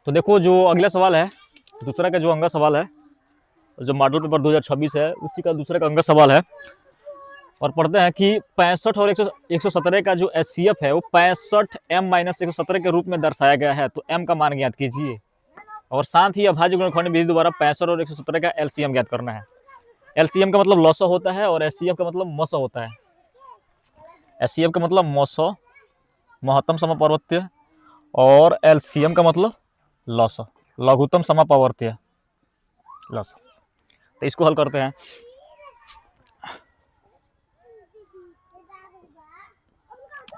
तो देखो जो अगला सवाल है, दूसरा का जो अंगा सवाल है, जो मॉडल पेपर 2026 है उसी का दूसरा का अंगा सवाल है। और पढ़ते हैं कि 65 और 117 का जो एचसीएफ है वो 65 m माइनस 117 के रूप में दर्शाया गया है। तो m का मान ज्ञात कीजिए और साथ ही अभाज्य गुणनखंड विधि द्वारा 65 और 117 का एलसीएम ज्ञात करना है। एलसीएम का मतलब लॉसो होता है और एचसीएफ का मतलब मसो होता है। एचसीएफ का मतलब मसो, महत्तम समापवर्त्य, और एलसीएम का मतलब लॉसो, लघुत्तम समापवर्त्य, लॉसो। तो इसको हल करते हैं।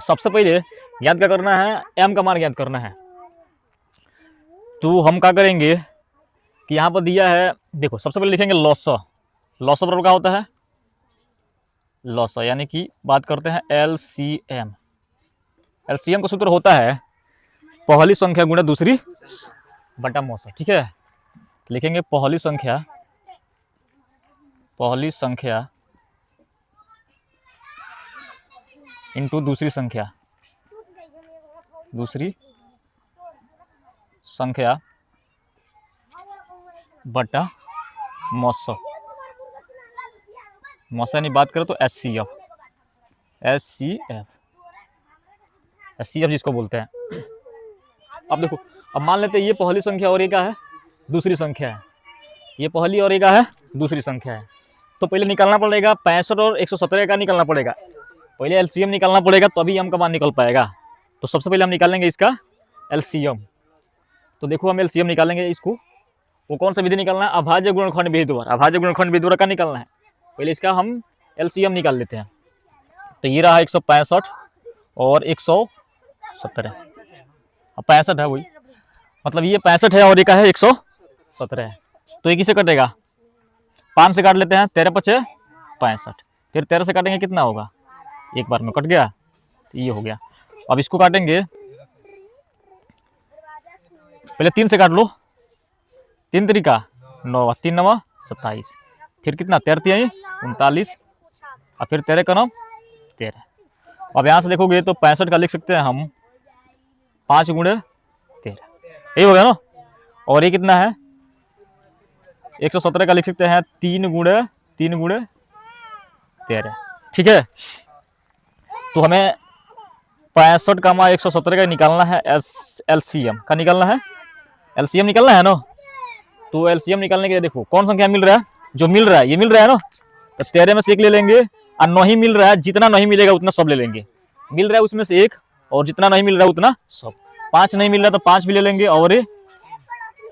सबसे पहले याद क्या करना है, m का मान ज्ञात करना है। तो हम क्या करेंगे कि यहाँ पर दिया है, देखो सबसे पहले लिखेंगे लॉसो। लॉसो बराबर क्या होता है, लॉसो यानी कि बात करते हैं एलसीएम। एलसीएम का सूत्र होता है पहली संख्या गुणा दूसरी बटा मौसम। ठीक है, लिखेंगे पहली संख्या इंटू दूसरी संख्या बटा मौसम। मौसम यानी बात करें तो एचसीएफ जिसको बोलते हैं। अब देखो, अब मान लेते हैं ये पहली संख्या और ये क्या है, दूसरी संख्या है। ये पहली और ये क्या है, दूसरी संख्या है। तो पहले निकालना पड़ेगा 65 और 117 का निकालना पड़ेगा। पहले एलसीएम निकालना पड़ेगा तभी m का मान निकल पाएगा। तो सबसे पहले हम निकालेंगे इसका एलसीएम। तो देखो हम एलसीएम निकालेंगे इसको, वो कौन सा विधि निकालना है, अभाज्य गुणनखंड विधि द्वारा। अभाज्य गुणनखंड विधि द्वारा का निकालना है। पहले इसका हम एलसीएम निकाल लेते हैं। तो ये रहा 165 और 117। अब 65 है, वही मतलब ये 65 है और ये का है 117 है। तो ये किसे कटेगा, 5 से काट लेते हैं, 13 पचे 65, फिर 13 से काटेंगे कितना होगा, एक बार में कट गया, तो ये हो गया। अब इसको काटेंगे, पहले 3 से काट लो, 3 तरीका 9, 3 9 27, फिर कितना 13 39, और फिर 13 का 9 13। अब यहाँ से देखोगे तो 65 का लिख सकते हैं हम 5 गुणे 13, यही हो गया ना। और ये कितना है 117 का लिख सकते हैं 3 गुणे 13। ठीक है, तो हमें 65 का मान 117 का निकालना है, एलसीएम का निकालना है, एलसीएम निकालना है ना। तो एलसीएम निकालने के लिए देखो कौन संख्या मिल रहा है, जो मिल रहा है ये मिल रहा है ना, तो 13 में से एक ले लेंगे, और नहीं मिल रहा है, जितना नहीं मिलेगा उतना सब ले लेंगे। मिल रहा है उसमें से एक, और जितना नहीं मिल रहा है उतना सब। 5 नहीं मिल रहा तो 5 भी ले लेंगे, और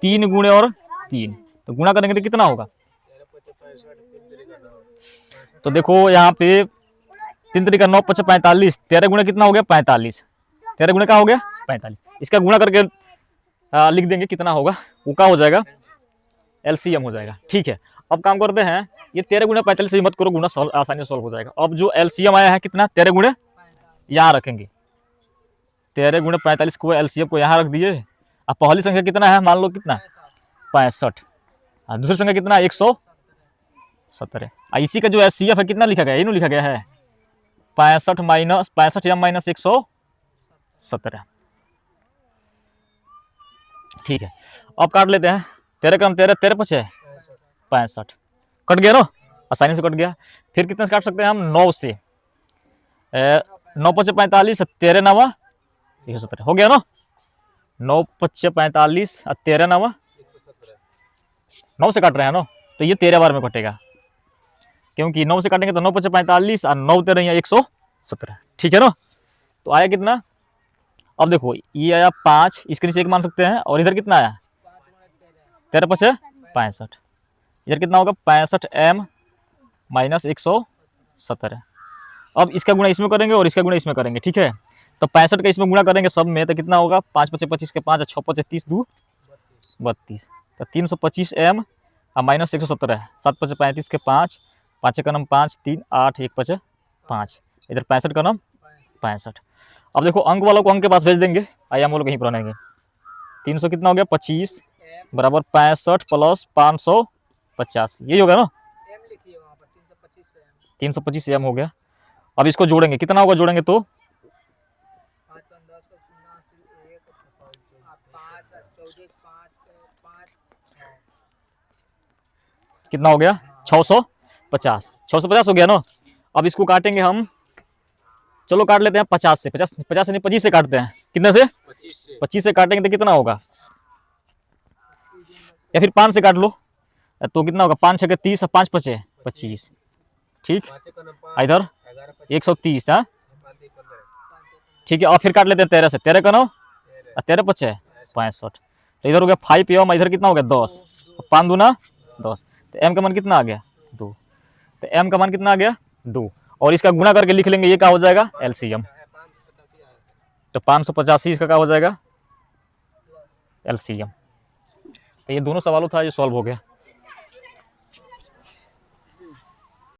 3 गुणे और 3, तो गुणा करेंगे तो कितना होगा। तो देखो यहाँ पे 3 तरीका 9 5 45, 13 गुणे कितना हो गया 45, 13 गुणे का हो गया 45। इसका गुणा करके लिख देंगे कितना होगा, वो क्या हो जाएगा, एलसीएम हो जाएगा। ठीक है, अब काम करते हैं, ये 13 गुणे 45 से मत करो, गुणा आसानी से सॉल्व हो जाएगा। अब जो एलसीएम आया है कितना, 13 गुणे यहाँ रखेंगे, 13 गुणे 45 को एलसीएम को यहाँ रख दिए। अब पहली संख्या कितना है, मान लो कितना 65, दूसरी संख्या कितना 117। इसी का जो एचसीएफ है कितना लिखा गया, ये लिखा गया है 65 माइनस 65 m माइनस 117। ठीक है, अब काट लेते हैं, 13 कम 13, 13 पचे 65, कट गया ना, आसानी से कट गया। फिर कितने से काट सकते हैं हम, 9 से, 9 पचे 45, 13 9 117 हो गया ना। 9 पचे 45 और 13 9 9 से काट रहे हैं ना, तो ये 13 बार में कटेगा, क्योंकि 9 से काटेंगे तो 9 पचे 45 और 9 13 117। ठीक है ना, तो आया कितना, अब देखो ये आया 5, इसके नीचे एक मान सकते हैं, और इधर कितना आया 13 पचे 65, इधर कितना होगा 65 m माइनस 117। अब इसका गुणा इसमें करेंगे और इसका गुणा इसमें करेंगे। ठीक है, तो 65 का इसमें गुणा करेंगे सब में, तो कितना होगा 5 पचे 25 के 5, 6 पचे 30 2 32, तो 325 m और माइनस 117, 7 पचे 35 के 5, 5 का नाम 5 3 8 1 पचे 5, इधर 65 का नाम 65। अब देखो अंक वालों को अंक के पास भेज देंगे, आइए हम लोग कहीं पढ़ाएंगे। 300 कितना हो गया 25 बराबर 65 प्लस 550, यही होगा ना, 325 m हो गया। अब इसको जोड़ेंगे, कितना होगा जोड़ेंगे तो कितना हो गया 650। 650 हो गया ना। अब इसको काटेंगे हम, चलो काट लेते हैं 50 से, 50 से नहीं 25 से काटते हैं। कितने से? 25 से काटेंगे तो कितना होगा, या फिर 5 से काट लो तो कितना होगा, 5 छके 30 और 5 पचे 25। ठीक, इधर 130 है। ठीक है, और फिर काट लेते हैं 13 से, 13 का 9 और 13 पचे 65। तो इधर हो गया 5 एम, इधर कितना हो गया 10, 5 दूना 10। तो एम का मान कितना आ गया 2। तो एम का मान कितना आ गया 2, और इसका गुणा करके लिख लेंगे, ये क्या हो जाएगा एलसीएम। तो 585 इसका क्या हो जाएगा एलसीएम। तो ये दोनों सवालों था, ये सॉल्व हो गया।